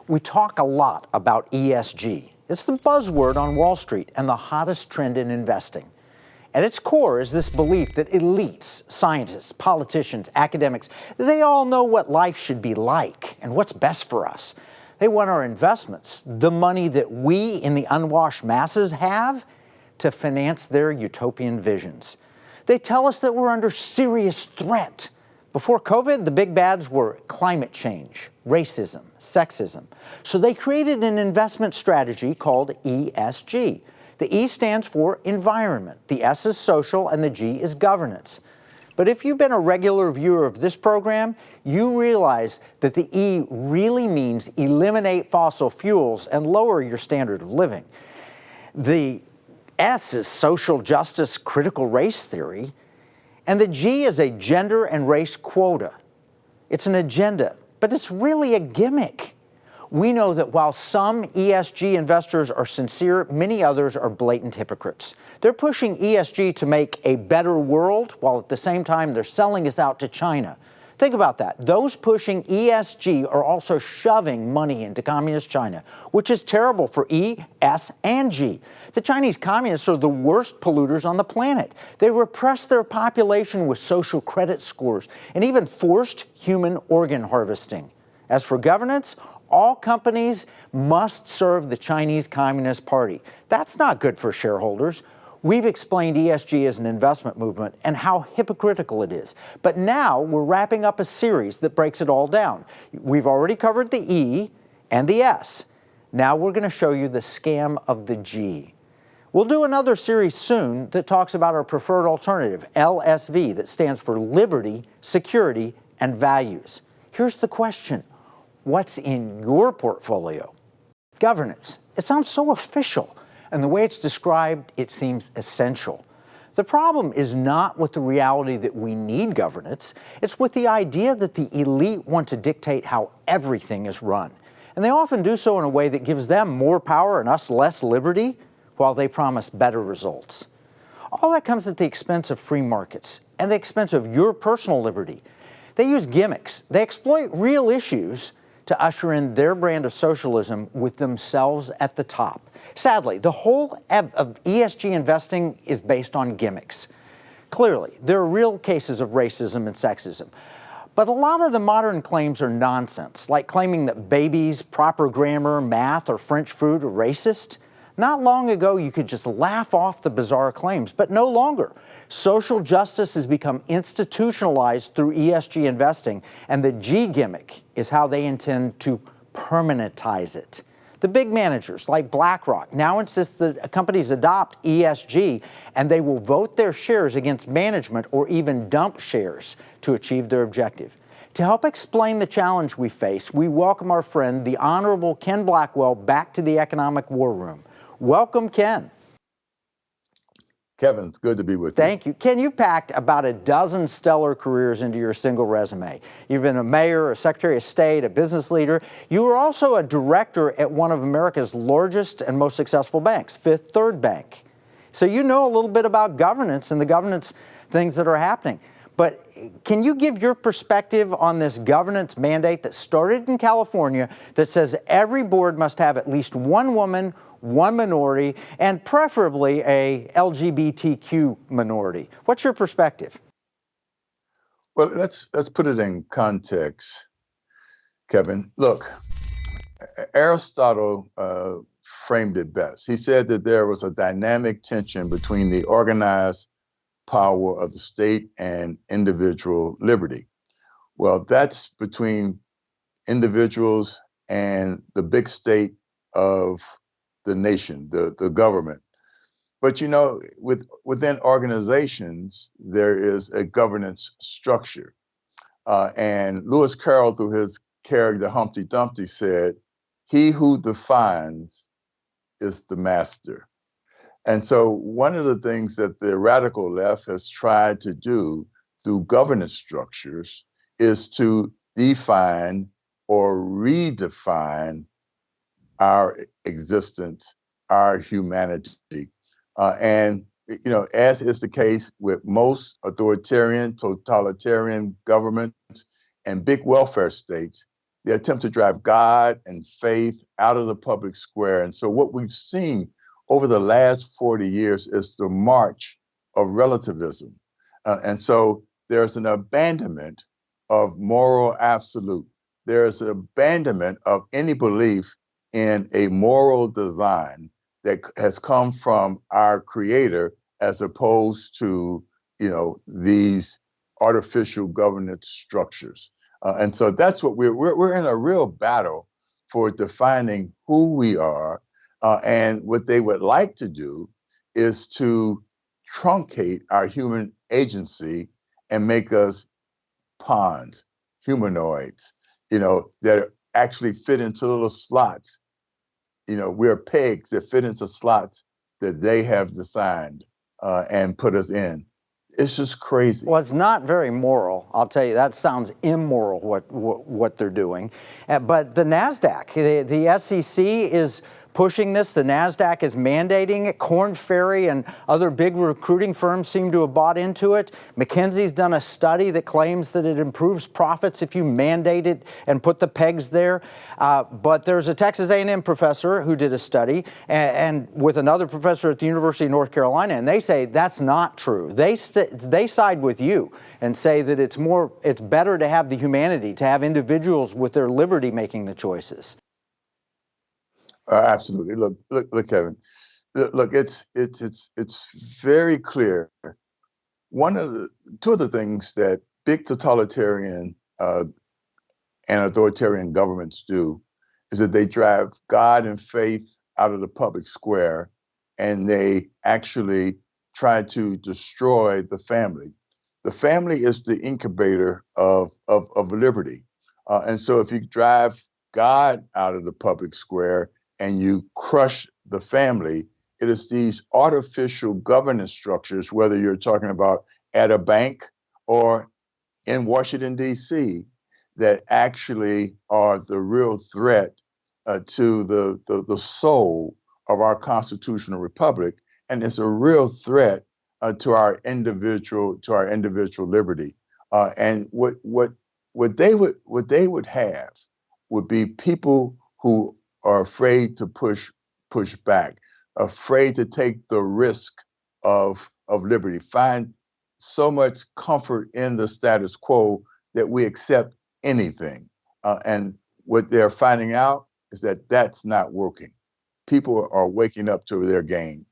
We talk a lot about ESG. It's the buzzword on Wall Street and the hottest trend in investing. At its core is this belief that elites, scientists, politicians, academics, they all know what life should be like and what's best for us. They want our investments, the money that we in the unwashed masses have, to finance their utopian visions. They tell us that we're under serious threat. Before COVID, the big bads were climate change, racism, sexism. So they created an investment strategy called ESG. The E stands for environment, the S is social, and the G is governance. But if you've been a regular viewer of this program, you realize that the E really means eliminate fossil fuels and lower your standard of living. The S is social justice, critical race theory, and the G is a gender and race quota. It's an agenda, but it's really a gimmick. We know that while some ESG investors are sincere, many others are blatant hypocrites. They're pushing ESG to make a better world, while at the same time they're selling us out to China. Think about that. Those pushing ESG are also shoving money into communist China, which is terrible for E, S, and G. The Chinese communists are the worst polluters on the planet. They repress their population with social credit scores and even forced human organ harvesting. As for governance, all companies must serve the Chinese Communist Party. That's not good for shareholders. We've explained ESG as an investment movement and how hypocritical it is. But now we're wrapping up a series that breaks it all down. We've already covered the E and the S. Now we're going to show you the scam of the G. We'll do another series soon that talks about our preferred alternative, LSV, that stands for liberty, security, and values. Here's the question. What's in your portfolio? Governance. It sounds so official, and the way it's described, it seems essential. The problem is not with the reality that we need governance. It's with the idea that the elite want to dictate how everything is run. And they often do so in a way that gives them more power and us less liberty, while they promise better results. All that comes at the expense of free markets and the expense of your personal liberty. They use gimmicks. They exploit real issues to usher in their brand of socialism with themselves at the top. Sadly, the whole of ESG investing is based on gimmicks. Clearly, there are real cases of racism and sexism. But a lot of the modern claims are nonsense, like claiming that babies, proper grammar, math, or French food are racist. Not long ago, you could just laugh off the bizarre claims, but no longer. Social justice has become institutionalized through ESG investing, and the G gimmick is how they intend to permanentize it. The big managers like BlackRock now insist that companies adopt ESG, and they will vote their shares against management or even dump shares to achieve their objective. To help explain the challenge we face, we welcome our friend, the Honorable Ken Blackwell, back to the Economic War Room. Welcome, Ken. Kevin, it's good to be with you. Thank you. Ken, you packed about a dozen stellar careers into your single resume. You've been a mayor, a secretary of state, a business leader. You were also a director at one of America's largest and most successful banks, Fifth Third Bank. So you know a little bit about governance and the governance things that are happening. But can you give your perspective on this governance mandate that started in California that says every board must have at least one woman, one minority, and preferably a LGBTQ minority? What's your perspective? Well, let's put it in context, Kevin. Look, Aristotle framed it best. He said that there was a dynamic tension between the organized power of the state and individual liberty. Well, that's between individuals and the big state of the nation, the government. But you know, within organizations, there is a governance structure. And Lewis Carroll, through his character Humpty Dumpty, said, "He who defines is the master." And so one of the things that the radical left has tried to do through governance structures is to define or redefine our existence, our humanity. And, you know, as is the case with most authoritarian, totalitarian governments and big welfare states, They attempt to drive God and faith out of the public square. And so what we've seen over the last 40 years is the march of relativism. And so there's an abandonment of moral absolute. There's an abandonment of any belief in a moral design that has come from our creator as opposed to, these artificial governance structures. And so that's what we're in a real battle for defining who we are. And what they would like to do is to truncate our human agency and make us pawns, humanoids, that actually fit into little slots. We're pegs that fit into slots that they have designed and put us in. It's just crazy. Well, it's not very moral. I'll tell you, that sounds immoral, what they're doing. But the NASDAQ, the SEC is pushing this. The NASDAQ is mandating it. Korn Ferry and other big recruiting firms seem to have bought into it. McKinsey's done a study that claims that it improves profits if you mandate it and put the pegs there. But there's a Texas A&M professor who did a study and with another professor at the University of North Carolina, and they say that's not true. They side with you and say that it's better to have the humanity, to have individuals with their liberty making the choices. Absolutely. Look, Kevin. Look, it's very clear. Two of the things that big totalitarian and authoritarian governments do is that they drive God and faith out of the public square, and they actually try to destroy the family. The family is the incubator of liberty, and so if you drive God out of the public square and you crush the family, it is these artificial governance structures, whether you're talking about at a bank or in Washington, D.C., that actually are the real threat to the soul of our constitutional republic. And it's a real threat to our individual liberty. And what they would have would be people who are afraid to push back, afraid to take the risk of liberty, find so much comfort in the status quo that we accept anything. And what they're finding out is that that's not working. People are waking up to their game.